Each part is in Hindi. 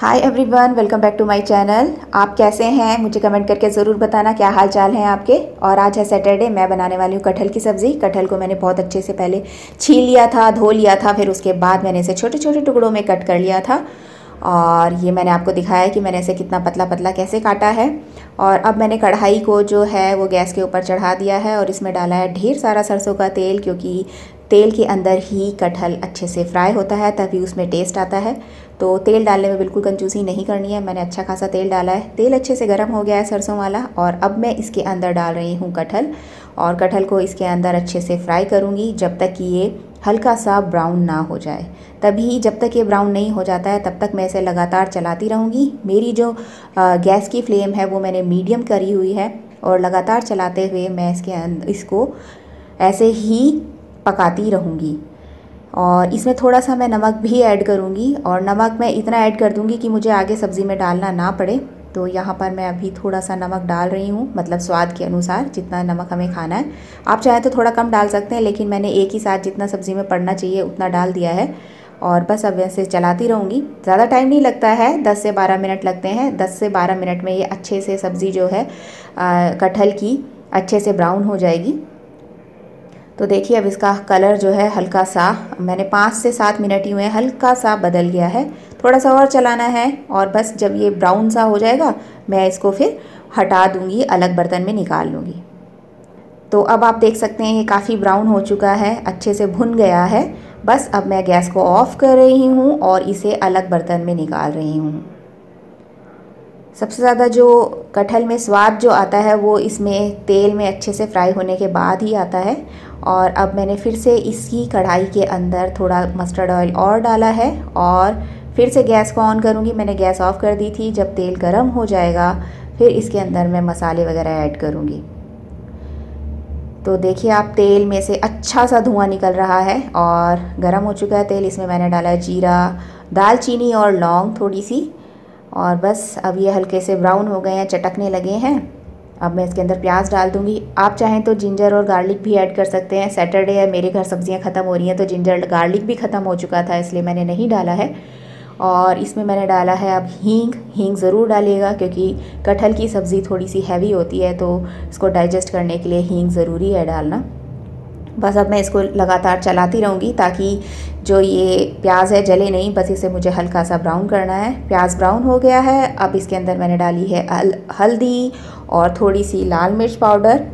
Hi everyone, welcome back to my channel. आप कैसे हैं? मुझे कमेंट करके ज़रूर बताना क्या हाल चाल हैं आपके। और आज है सैटरडे, मैं बनाने वाली हूँ कटहल की सब्ज़ी। कटहल को मैंने बहुत अच्छे से पहले छील लिया था, धो लिया था, फिर उसके बाद मैंने इसे छोटे छोटे टुकड़ों में कट कर लिया था। और ये मैंने आपको दिखाया कि मैंने इसे कितना पतला पतला कैसे काटा है। और अब मैंने कढ़ाई को जो है वो गैस के ऊपर चढ़ा दिया है और इसमें डाला है ढेर सारा सरसों का तेल, क्योंकि तेल के अंदर ही कटहल अच्छे से फ्राई होता है, तभी उसमें टेस्ट आता है। तो तेल डालने में बिल्कुल कंजूसी नहीं करनी है। मैंने अच्छा खासा तेल डाला है। तेल अच्छे से गर्म हो गया है सरसों वाला, और अब मैं इसके अंदर डाल रही हूँ कटहल। और कटहल को इसके अंदर अच्छे से फ्राई करूँगी जब तक कि ये हल्का सा ब्राउन ना हो जाए। तभी जब तक ये ब्राउन नहीं हो जाता है तब तक मैं इसे लगातार चलाती रहूँगी। मेरी जो गैस की फ्लेम है वो मैंने मीडियम करी हुई है, और लगातार चलाते हुए मैं इसको ऐसे ही पकाती रहूँगी। और इसमें थोड़ा सा मैं नमक भी ऐड करूँगी, और नमक मैं इतना ऐड कर दूँगी कि मुझे आगे सब्ज़ी में डालना ना पड़े। तो यहाँ पर मैं अभी थोड़ा सा नमक डाल रही हूँ, मतलब स्वाद के अनुसार जितना नमक हमें खाना है। आप चाहें तो थोड़ा कम डाल सकते हैं, लेकिन मैंने एक ही साथ जितना सब्ज़ी में पड़ना चाहिए उतना डाल दिया है। और बस अब ऐसे चलाती रहूँगी। ज़्यादा टाइम नहीं लगता है, 10 से 12 मिनट लगते हैं। 10 से 12 मिनट में ये अच्छे से सब्ज़ी जो है कटहल की अच्छे से ब्राउन हो जाएगी। तो देखिए अब इसका कलर जो है हल्का सा, मैंने 5 से 7 मिनट ही हुए हैं, हल्का सा बदल गया है। थोड़ा सा और चलाना है, और बस जब ये ब्राउन सा हो जाएगा मैं इसको फिर हटा दूँगी, अलग बर्तन में निकाल लूँगी। तो अब आप देख सकते हैं ये काफ़ी ब्राउन हो चुका है, अच्छे से भुन गया है। बस अब मैं गैस को ऑफ़ कर रही हूँ और इसे अलग बर्तन में निकाल रही हूँ। सबसे ज़्यादा जो कटहल में स्वाद जो आता है वो इसमें तेल में अच्छे से फ्राई होने के बाद ही आता है। और अब मैंने फिर से इसी कढ़ाई के अंदर थोड़ा मस्टर्ड ऑयल और डाला है, और फिर से गैस को ऑन करूँगी। मैंने गैस ऑफ कर दी थी। जब तेल गर्म हो जाएगा फिर इसके अंदर मैं मसाले वगैरह ऐड करूँगी। तो देखिए आप, तेल में से अच्छा सा धुआं निकल रहा है और गर्म हो चुका है तेल। इसमें मैंने डाला है जीरा, दालचीनी और लौंग थोड़ी सी। और बस अब ये हल्के से ब्राउन हो गए हैं, चटकने लगे हैं। अब मैं इसके अंदर प्याज डाल दूँगी। आप चाहें तो जिंजर और गार्लिक भी ऐड कर सकते हैं। सैटरडे है, मेरे घर सब्जियां ख़त्म हो रही हैं, तो जिंजर गार्लिक भी ख़त्म हो चुका था, इसलिए मैंने नहीं डाला है। और इसमें मैंने डाला है अब हींग ज़रूर डालिएगा, क्योंकि कटहल की सब्ज़ी थोड़ी सी हैवी होती है, तो इसको डाइजेस्ट करने के लिए हींग ज़रूरी है डालना। बस अब मैं इसको लगातार चलाती रहूँगी ताकि जो ये प्याज है जले नहीं। बस इसे मुझे हल्का सा ब्राउन करना है। प्याज ब्राउन हो गया है। अब इसके अंदर मैंने डाली है हल्दी और थोड़ी सी लाल मिर्च पाउडर,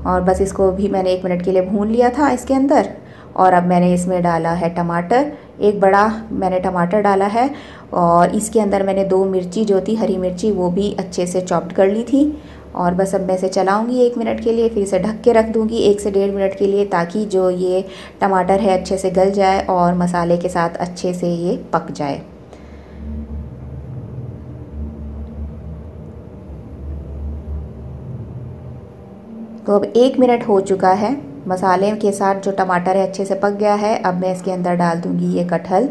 और बस इसको भी मैंने 1 मिनट के लिए भून लिया था इसके अंदर। और अब मैंने इसमें डाला है टमाटर, एक बड़ा मैंने टमाटर डाला है। और इसके अंदर मैंने 2 मिर्ची जो थी, हरी मिर्ची, वो भी अच्छे से चॉप्ड कर ली थी। और बस अब मैं इसे चलाऊंगी 1 मिनट के लिए, फिर इसे ढक के रख दूंगी 1 से 1.5 मिनट के लिए, ताकि जो ये टमाटर है अच्छे से गल जाए और मसाले के साथ अच्छे से ये पक जाए। तो अब 1 मिनट हो चुका है, मसाले के साथ जो टमाटर है अच्छे से पक गया है। अब मैं इसके अंदर डाल दूंगी ये कटहल।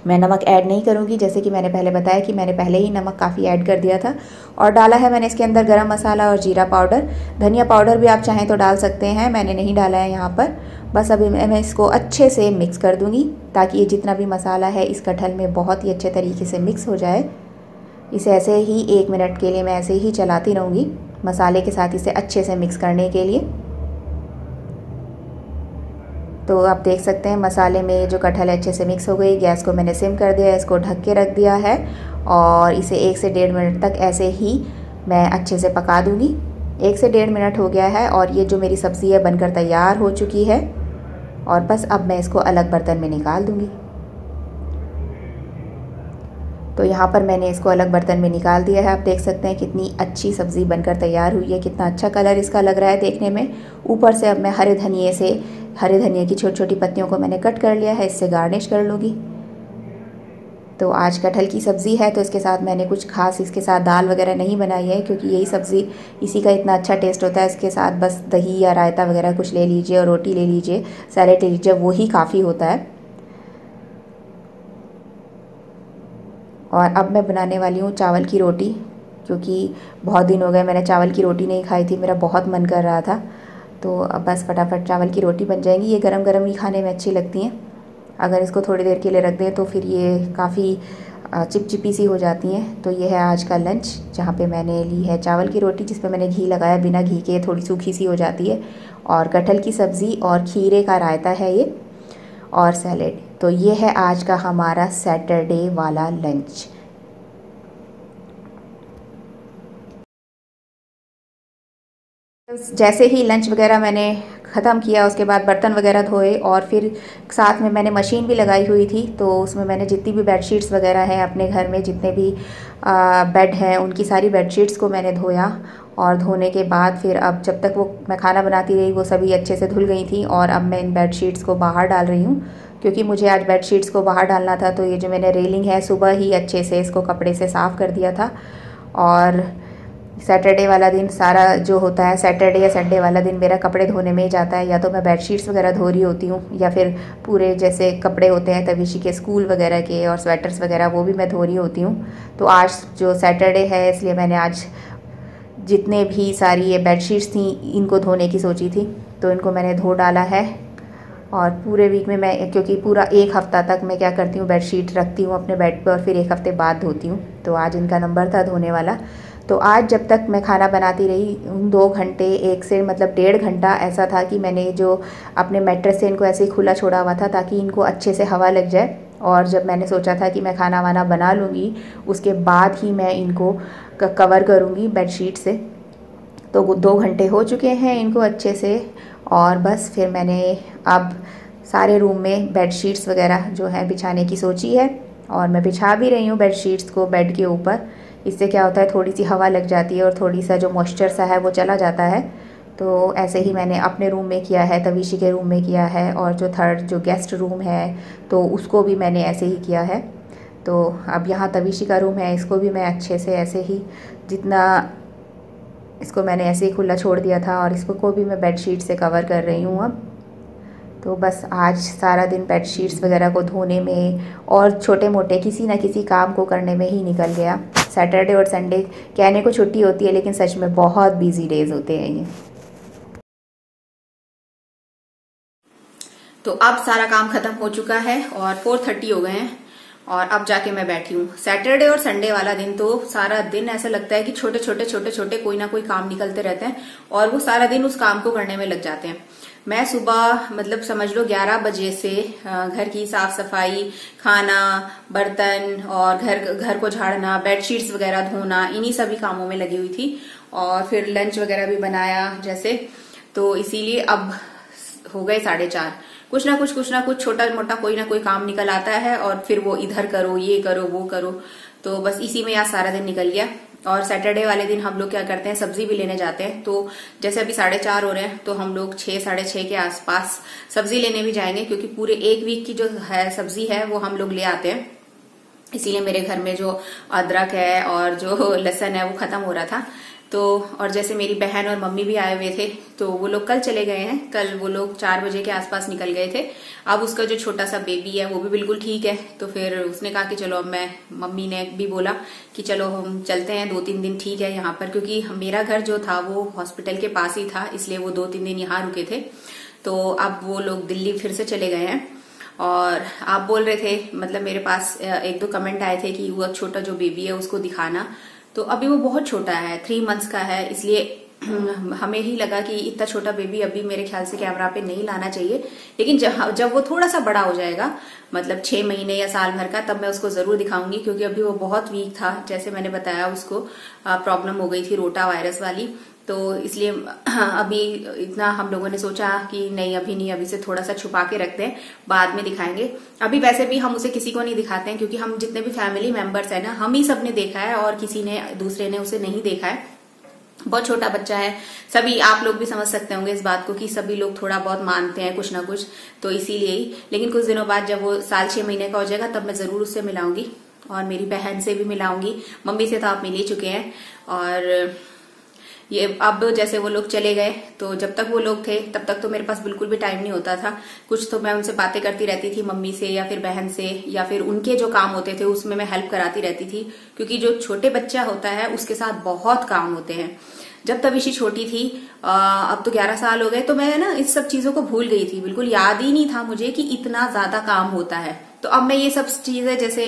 मैं नमक ऐड नहीं करूँगी, जैसे कि मैंने पहले बताया कि मैंने पहले ही नमक काफ़ी ऐड कर दिया था। और डाला है मैंने इसके अंदर गरम मसाला और जीरा पाउडर। धनिया पाउडर भी आप चाहें तो डाल सकते हैं, मैंने नहीं डाला है यहाँ पर। बस अभी मैं इसको अच्छे से मिक्स कर दूँगी, ताकि ये जितना भी मसाला है इस कटहल में बहुत ही अच्छे तरीके से मिक्स हो जाए। इसे ऐसे ही 1 मिनट के लिए मैं ऐसे ही चलाती रहूँगी, मसाले के साथ इसे अच्छे से मिक्स करने के लिए। तो आप देख सकते हैं मसाले में जो कटहल अच्छे से मिक्स हो गई। गैस को मैंने सिम कर दिया है, इसको ढक के रख दिया है, और इसे 1 से 1.5 मिनट तक ऐसे ही मैं अच्छे से पका दूँगी। 1 से 1.5 मिनट हो गया है और ये जो मेरी सब्ज़ी है बनकर तैयार हो चुकी है। और बस अब मैं इसको अलग बर्तन में निकाल दूँगी। तो यहाँ पर मैंने इसको अलग बर्तन में निकाल दिया है। आप देख सकते हैं कितनी अच्छी सब्ज़ी बनकर तैयार हुई है, कितना अच्छा कलर इसका लग रहा है देखने में। ऊपर से अब मैं हरे धनिए की छोटी छोटी पत्तियों को मैंने कट कर लिया है, इससे गार्निश कर लूँगी। तो आज कटहल की सब्ज़ी है, तो इसके साथ मैंने कुछ खास इसके साथ दाल वगैरह नहीं बनाई है, क्योंकि यही सब्ज़ी इसी का इतना अच्छा टेस्ट होता है। इसके साथ बस दही या रायता वगैरह कुछ ले लीजिए, और रोटी ले लीजिए, सैलेड ले लीजिए, वही काफ़ी होता है। और अब मैं बनाने वाली हूँ चावल की रोटी, क्योंकि बहुत दिन हो गए मैंने चावल की रोटी नहीं खाई थी, मेरा बहुत मन कर रहा था। तो अब बस फटाफट चावल की रोटी बन जाएंगी। ये गरम गरम ही खाने में अच्छी लगती हैं। अगर इसको थोड़ी देर के लिए रख दें तो फिर ये काफ़ी चिपचिपी सी हो जाती हैं। तो ये है आज का लंच, जहाँ पे मैंने ली है चावल की रोटी जिस पे मैंने घी लगाया, बिना घी के थोड़ी सूखी सी हो जाती है, और कटहल की सब्ज़ी और खीरे का रायता है ये, और सैलेड। तो ये है आज का हमारा सैटरडे वाला लंच। जैसे ही लंच वगैरह मैंने ख़त्म किया, उसके बाद बर्तन वगैरह धोए, और फिर साथ में मैंने मशीन भी लगाई हुई थी, तो उसमें मैंने जितनी भी बेडशीट्स वगैरह हैं अपने घर में, जितने भी बेड हैं, उनकी सारी बेडशीट्स को मैंने धोया। और धोने के बाद फिर अब जब तक वो मैं खाना बनाती रही वो सभी अच्छे से धुल गई थी, और अब मैं इन बेडशीट्स को बाहर डाल रही हूँ, क्योंकि मुझे आज बेडशीट्स को बाहर डालना था। तो ये जो मैंने रेलिंग है सुबह ही अच्छे से इसको कपड़े से साफ़ कर दिया था। और सैटरडे वाला दिन सारा जो होता है, सैटरडे या संडे वाला दिन मेरा कपड़े धोने में ही जाता है। या तो मैं बेडशीट्स वगैरह धो रही होती हूँ, या फिर पूरे जैसे कपड़े होते हैं तविशी के स्कूल वगैरह के और स्वेटर्स वगैरह, वो भी मैं धो रही होती हूँ। तो आज जो सैटरडे है इसलिए मैंने आज जितने भी सारी ये बेडशीट्स थी इनको धोने की सोची थी, तो इनको मैंने धो डाला है। और पूरे वीक में मैं, क्योंकि पूरा एक हफ़्ता तक मैं क्या करती हूँ, बेडशीट रखती हूँ अपने बेड पर और फिर एक हफ़्ते बाद धोती हूँ। तो आज इनका नंबर था धोने वाला। तो आज जब तक मैं खाना बनाती रही, उन 2 घंटे, 1 से मतलब 1.5 घंटा ऐसा था कि मैंने जो अपने मैट्रेस से इनको ऐसे ही खुला छोड़ा हुआ था ताकि इनको अच्छे से हवा लग जाए। और जब मैंने सोचा था कि मैं खाना वाना बना लूँगी उसके बाद ही मैं इनको कवर करूँगी बेडशीट से, तो 2 घंटे हो चुके हैं इनको अच्छे से। और बस फिर मैंने अब सारे रूम में बेडशीट्स वगैरह जो है बिछाने की सोची है, और मैं बिछा भी रही हूँ बेडशीट्स को बेड के ऊपर। इससे क्या होता है, थोड़ी सी हवा लग जाती है और थोड़ी सा जो मॉइस्चर सा है वो चला जाता है। तो ऐसे ही मैंने अपने रूम में किया है, तविशी के रूम में किया है, और जो थर्ड जो गेस्ट रूम है तो उसको भी मैंने ऐसे ही किया है। तो अब यहाँ तविशी का रूम है, इसको भी मैं अच्छे से ऐसे ही, जितना इसको मैंने ऐसे ही खुला छोड़ दिया था, और इसको भी मैं बेडशीट से कवर कर रही हूँ अब। तो बस आज सारा दिन बेडशीट्स वगैरह को धोने में और छोटे मोटे किसी न किसी काम को करने में ही निकल गया। सैटरडे और संडे कहने को छुट्टी होती है, लेकिन सच में बहुत बिजी डेज होते हैं ये। तो अब सारा काम खत्म हो चुका है और 4:30 हो गए हैं, और अब जाके मैं बैठी हूँ। सैटरडे और संडे वाला दिन तो सारा दिन ऐसा लगता है कि छोटे छोटे कोई ना कोई काम निकलते रहते हैं, और वो सारा दिन उस काम को करने में लग जाते हैं। मैं सुबह मतलब समझ लो 11 बजे से घर की साफ सफाई, खाना, बर्तन और घर को झाड़ना, बेडशीट्स वगैरह धोना, इन्हीं सभी कामों में लगी हुई थी। और फिर लंच वगैरह भी बनाया जैसे, तो इसीलिए अब हो गए 4:30। कुछ ना कुछ छोटा मोटा कोई ना कोई काम निकल आता है, और फिर वो इधर करो, ये करो, वो करो। तो बस इसी में आज सारा दिन निकल गया। और सैटरडे वाले दिन हम लोग क्या करते हैं, सब्जी भी लेने जाते हैं। तो जैसे अभी 4:30 हो रहे हैं, तो हम लोग 6, 6:30 के आसपास सब्जी लेने भी जाएंगे, क्योंकि पूरे एक वीक की जो है सब्जी है वो हम लोग ले आते हैं। इसीलिए मेरे घर में जो अदरक है और जो लहसुन है वो खत्म हो रहा था। तो और जैसे मेरी बहन और मम्मी भी आए हुए थे, तो वो लोग कल चले गए हैं। कल वो लोग 4 बजे के आसपास निकल गए थे। अब उसका जो छोटा सा बेबी है वो भी बिल्कुल ठीक है। तो फिर उसने कहा कि चलो, अब मम्मी ने भी बोला कि चलो हम चलते हैं 2-3 दिन ठीक है यहाँ पर, क्योंकि मेरा घर जो था वो हॉस्पिटल के पास ही था, इसलिए वो 2-3 दिन यहाँ रुके थे। तो अब वो लोग दिल्ली फिर से चले गए हैं। और आप बोल रहे थे, मतलब मेरे पास 1-2 कमेंट आए थे कि वो छोटा जो बेबी है उसको दिखाना। तो अभी वो बहुत छोटा है, 3 मंथ्स का है, इसलिए हमें ही लगा कि इतना छोटा बेबी अभी मेरे ख्याल से कैमरा पे नहीं लाना चाहिए। लेकिन जब वो थोड़ा सा बड़ा हो जाएगा, मतलब 6 महीने या साल भर का, तब मैं उसको जरूर दिखाऊंगी, क्योंकि अभी वो बहुत वीक था। जैसे मैंने बताया, उसको प्रॉब्लम हो गई थी रोटा वायरस वाली, तो इसलिए अभी इतना हम लोगों ने सोचा कि नहीं, अभी नहीं, अभी से थोड़ा सा छुपा के रखते हैं, बाद में दिखाएंगे। अभी वैसे भी हम उसे किसी को नहीं दिखाते हैं, क्योंकि हम जितने भी फैमिली मेंबर्स है ना, हम ही सबने देखा है और किसी ने दूसरे ने उसे नहीं देखा है। बहुत छोटा बच्चा है, सभी आप लोग भी समझ सकते होंगे इस बात को कि सभी लोग थोड़ा बहुत मानते हैं कुछ ना कुछ, तो इसीलिए ही। लेकिन कुछ दिनों बाद जब वो 6 महीने का हो जाएगा, तब मैं जरूर उससे मिलाऊंगी, और मेरी बहन से भी मिलाऊंगी। मम्मी से तो आप मिल ही चुके हैं। और ये अब जैसे वो लोग चले गए, तो जब तक वो लोग थे तब तक तो मेरे पास बिल्कुल भी टाइम नहीं होता था। कुछ तो मैं उनसे बातें करती रहती थी, मम्मी से या फिर बहन से, या फिर उनके जो काम होते थे उसमें मैं हेल्प कराती रहती थी, क्योंकि जो छोटे बच्चा होता है उसके साथ बहुत काम होते हैं। जब तविशी छोटी थी, अब तो 11 साल हो गए, तो मैं ना इस सब चीजों को भूल गई थी, बिल्कुल याद ही नहीं था मुझे कि इतना ज्यादा काम होता है। तो अब मैं ये सब चीजें, जैसे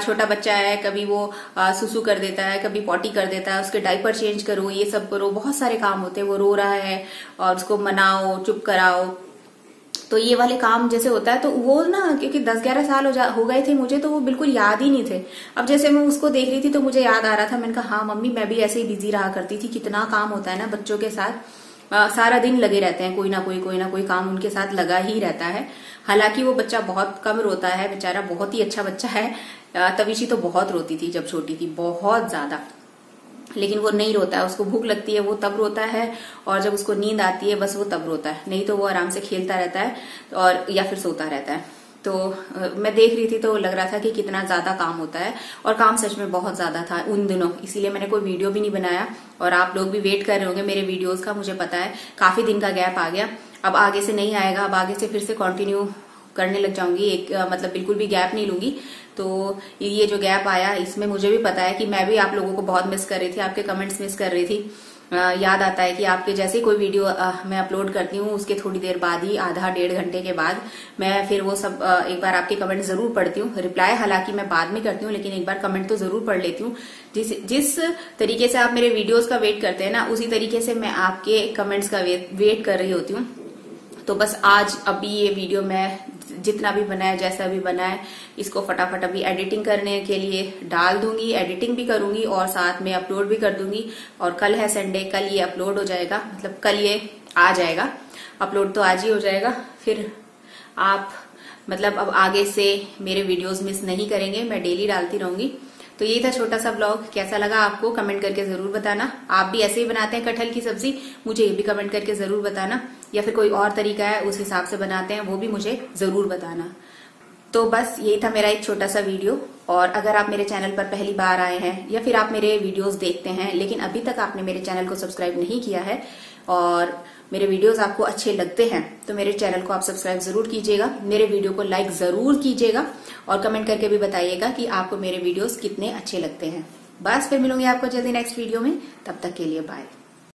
छोटा बच्चा है, कभी वो सुसु कर देता है, कभी पॉटी कर देता है, उसके डायपर चेंज करो, ये सब करो, बहुत सारे काम होते हैं। वो रो रहा है और उसको मनाओ, चुप कराओ, तो ये वाले काम जैसे होता है, तो वो ना क्योंकि 10-11 साल हो गए थे मुझे, तो वो बिल्कुल याद ही नहीं थे। अब जैसे मैं उसको देख रही थी तो मुझे याद आ रहा था। मैंने कहा हाँ मम्मी, मैं भी ऐसे ही बिजी रहा करती थी। कितना काम होता है ना बच्चों के साथ, सारा दिन लगे रहते हैं, कोई ना कोई काम उनके साथ लगा ही रहता है। हालांकि वो बच्चा बहुत कम रोता है बेचारा, बहुत ही अच्छा बच्चा है। तविशी तो बहुत रोती थी जब छोटी थी, बहुत ज्यादा, लेकिन वो नहीं रोता है। उसको भूख लगती है वो तब रोता है, और जब उसको नींद आती है बस वो तब रोता है, नहीं तो वो आराम से खेलता रहता है और या फिर सोता रहता है। तो मैं देख रही थी तो लग रहा था कि कितना ज्यादा काम होता है, और काम सच में बहुत ज्यादा था उन दिनों, इसीलिए मैंने कोई वीडियो भी नहीं बनाया। और आप लोग भी वेट कर रहे होंगे मेरे वीडियोस का, मुझे पता है काफी दिन का गैप आ गया। अब आगे से नहीं आएगा, अब आगे से फिर से कंटिन्यू करने लग जाऊंगी, मतलब बिल्कुल भी गैप नहीं लूंगी। तो ये जो गैप आया, इसमें मुझे भी पता है कि मैं भी आप लोगों को बहुत मिस कर रही थी, आपके कमेंट्स मिस कर रही थी। याद आता है कि आपके जैसे कोई वीडियो मैं अपलोड करती हूँ, उसके थोड़ी देर बाद ही, आधा 1.5 घंटे के बाद, मैं फिर वो सब एक बार आपके कमेंट जरूर पढ़ती हूँ। रिप्लाई हालांकि मैं बाद में करती हूँ, लेकिन एक बार कमेंट तो जरूर पढ़ लेती हूँ। जिस तरीके से आप मेरे वीडियोस का वेट करते हैं ना, उसी तरीके से मैं आपके कमेंट्स का वेट कर रही होती हूँ। तो बस आज अभी ये वीडियो मैं जितना भी बनाया, जैसा भी बनाया, इसको फटाफट अभी एडिटिंग करने के लिए डाल दूंगी, एडिटिंग भी करूंगी और साथ में अपलोड भी कर दूंगी। और कल है संडे, कल ये अपलोड हो जाएगा, मतलब कल ये आ जाएगा, अपलोड तो आज ही हो जाएगा। फिर आप मतलब अब आगे से मेरे वीडियोस मिस नहीं करेंगे, मैं डेली डालती रहूंगी। तो यही था छोटा सा ब्लॉग, कैसा लगा आपको कमेंट करके जरूर बताना। आप भी ऐसे ही बनाते हैं कटहल की सब्जी, मुझे ये भी कमेंट करके जरूर बताना, या फिर कोई और तरीका है उस हिसाब से बनाते हैं वो भी मुझे जरूर बताना। तो बस यही था मेरा एक छोटा सा वीडियो। और अगर आप मेरे चैनल पर पहली बार आए हैं, या फिर आप मेरे वीडियोस देखते हैं लेकिन अभी तक आपने मेरे चैनल को सब्सक्राइब नहीं किया है, और मेरे वीडियोस आपको अच्छे लगते हैं, तो मेरे चैनल को आप सब्सक्राइब जरूर कीजिएगा, मेरे वीडियो को लाइक जरूर कीजिएगा, और कमेंट करके भी बताइएगा कि आपको मेरे वीडियोस कितने अच्छे लगते हैं। बस फिर मिलूंगी आपको जल्दी नेक्स्ट वीडियो में, तब तक के लिए बाय।